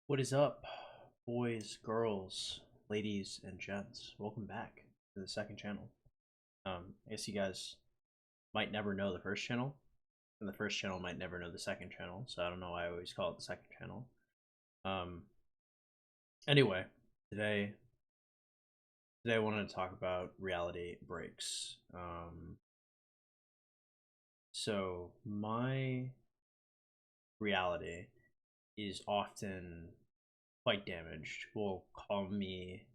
What is up, boys, girls, ladies, and gents? Welcome back to the second channel. I guess you guys might never know the first channel, and the first channel might never know the second channel, so I don't know why I always call it the second channel. Um, anyway, today, today I wanted to talk about reality breaks. So my reality is often quite damaged. Will call me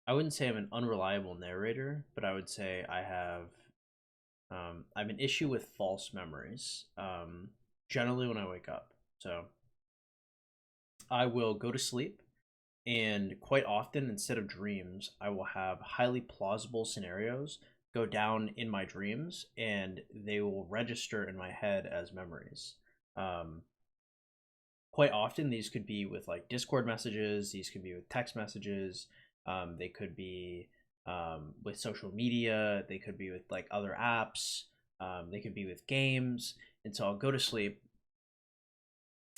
I wouldn't say I'm an unreliable narrator, but I would say I have an issue with false memories. Generally when I wake up. So I will go to sleep, and quite often, instead of dreams, I will have highly plausible scenarios go down in my dreams, and they will register in my head as memories. Um, Quite often, these could be with like Discord messages, these could be with text messages, they could be with social media, they could be with like other apps, they could be with games. And so I'll go to sleep,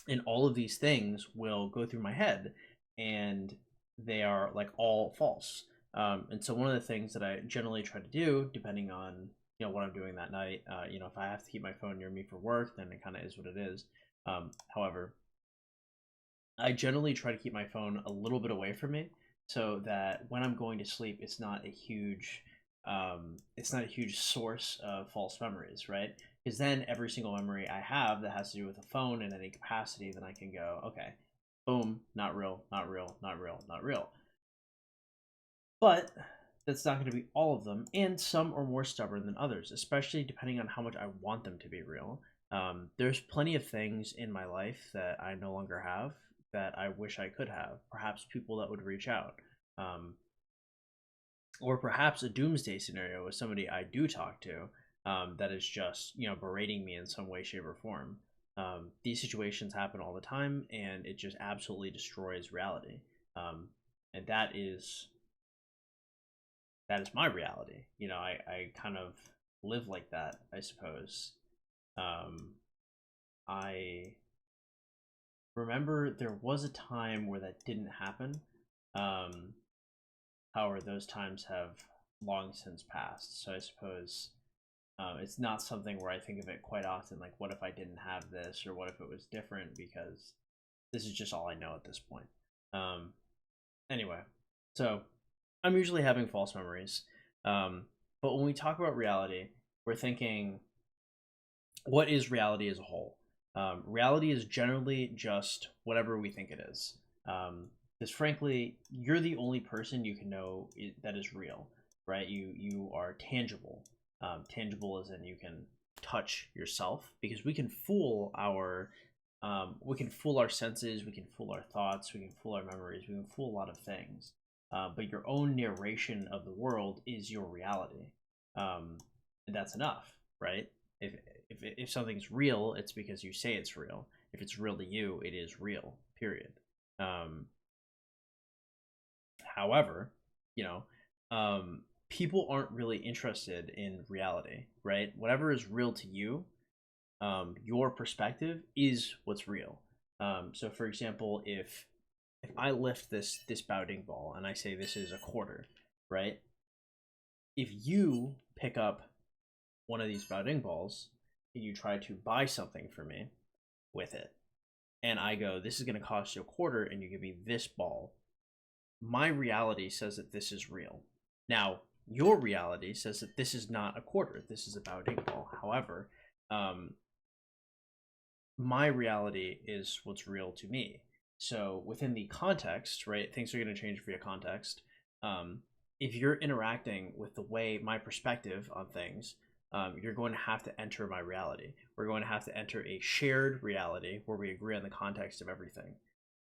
and all of these things will go through my head, and they are like all false. And so one of the things that I generally try to do, depending on what I'm doing that night, if I have to keep my phone near me for work, then it kind of is what it is. However, I generally try to keep my phone a little bit away from me so that when I'm going to sleep, it's not a huge source of false memories, right? Because then every single memory I have that has to do with a phone in any capacity, then I can go, okay, boom, not real, not real, not real, not real. But that's not going to be all of them, and some are more stubborn than others, especially depending on how much I want them to be real. There's plenty of things in my life that I no longer have that I wish I could have. Perhaps people that would reach out, um, or perhaps a doomsday scenario with somebody I do talk to that is just berating me in some way, shape, or form. These situations happen all the time, and it just absolutely destroys reality. Um, and that is my reality. I kind of live like that, I suppose. Um, I remember there was a time where that didn't happen. Um, However, those times have long since passed. So I suppose it's not something where I think of it quite often, like, what if I didn't have this, or what if it was different, because this is just all I know at this point. Um, anyway, so I'm usually having false memories. Um, but when we talk about reality, we're thinking, what is reality as a whole? Reality is generally just whatever we think it is. Because frankly, you're the only person you can know that is real, right? You are tangible. Tangible as in you can touch yourself, because we can fool our senses, we can fool our thoughts, we can fool our memories, we can fool a lot of things. But your own narration of the world is your reality, and that's enough, right? If if something's real, it's because you say it's real. If it's real to you, it is real. Period. Um, However, you know, people aren't really interested in reality, right? Whatever is real to you, your perspective is what's real. So, for example, if I lift this Baoding ball and I say this is a quarter, right? If you pick up one of these Baoding balls and you try to buy something for me with it, and I go, this is going to cost you a quarter, and you give me this ball, my reality says that this is real. Now, your reality says that this is not a quarter, this is a Baoding ball. However, um, my reality is what's real to me. So within the context, right, things are going to change via context. Um, if you're interacting with the way my perspective on things, you're going to have to enter my reality. We're going to have to enter a shared reality where we agree on the context of everything.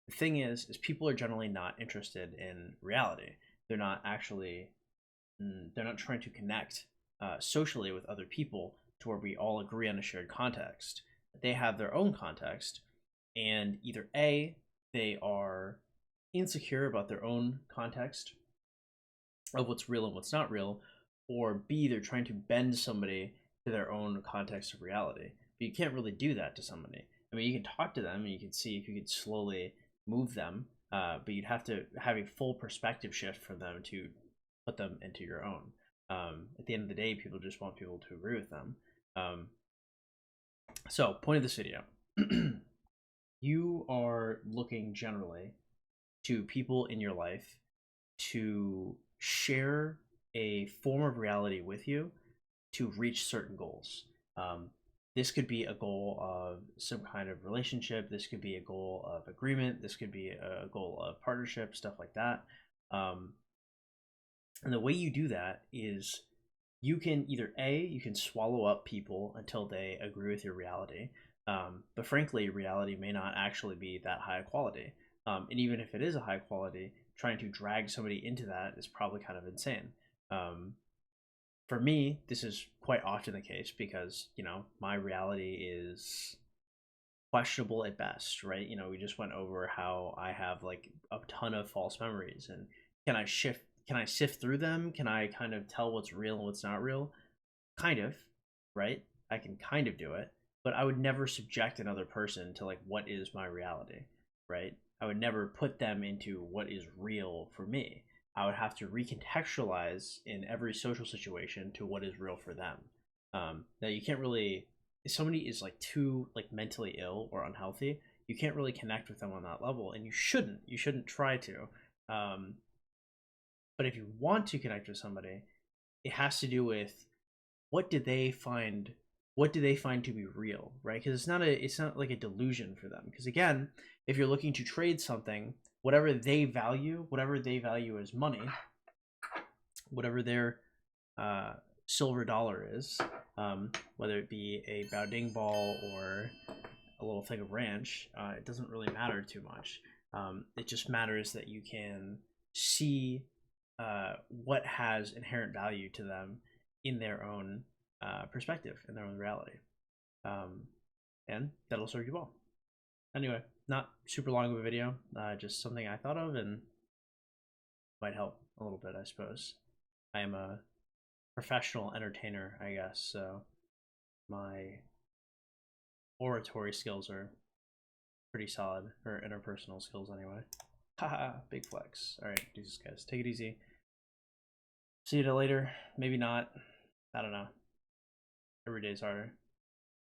The thing is people are generally not interested in reality. They're not actually, they're not trying to connect socially with other people to where we all agree on a shared context. They have their own context, and either A, they are insecure about their own context of what's real and what's not real, or B, they're trying to bend somebody to their own context of reality. But you can't really do that to somebody. I mean, you can talk to them and you can see if you could slowly move them, but you'd have to have a full perspective shift for them to put them into your own. At the end of the day, people just want people to agree with them. So, point of this video. You are looking generally to people in your life to share a form of reality with you to reach certain goals. This could be a goal of some kind of relationship. This could be a goal of agreement. This could be a goal of partnership, stuff like that. And the way you do that is you can either you can swallow up people until they agree with your reality. But frankly, reality may not actually be that high quality. And even if it is a high quality, trying to drag somebody into that is probably kind of insane. For me, this is quite often the case because, my reality is questionable at best, right? We just went over how I have like a ton of false memories, and can I sift through them? Can I kind of tell what's real and what's not real? Kind of, right? I can kind of do it, but I would never subject another person to like what is my reality, right? I would never put them into what is real for me. I would have to recontextualize in every social situation to what is real for them. Now you can't really, if somebody is like too like mentally ill or unhealthy, you can't really connect with them on that level, and you shouldn't. You shouldn't try to. But if you want to connect with somebody, it has to do with what did they find what do they find to be real, right? Because it's not like a delusion for them. Because again, if you're looking to trade something, whatever they value as money, whatever their silver dollar is, whether it be a Baoding ball or a little thing of ranch, it doesn't really matter too much. It just matters that you can see what has inherent value to them in their own perspective, in their own reality. And that'll serve you well. Anyway, not super long of a video, just something I thought of and might help a little bit, I suppose. I am a professional entertainer, I guess, so my oratory skills are pretty solid, or interpersonal skills anyway. Haha, big flex. Alright, Jesus guys, take it easy. See you later. Maybe not. I don't know. Every day's harder.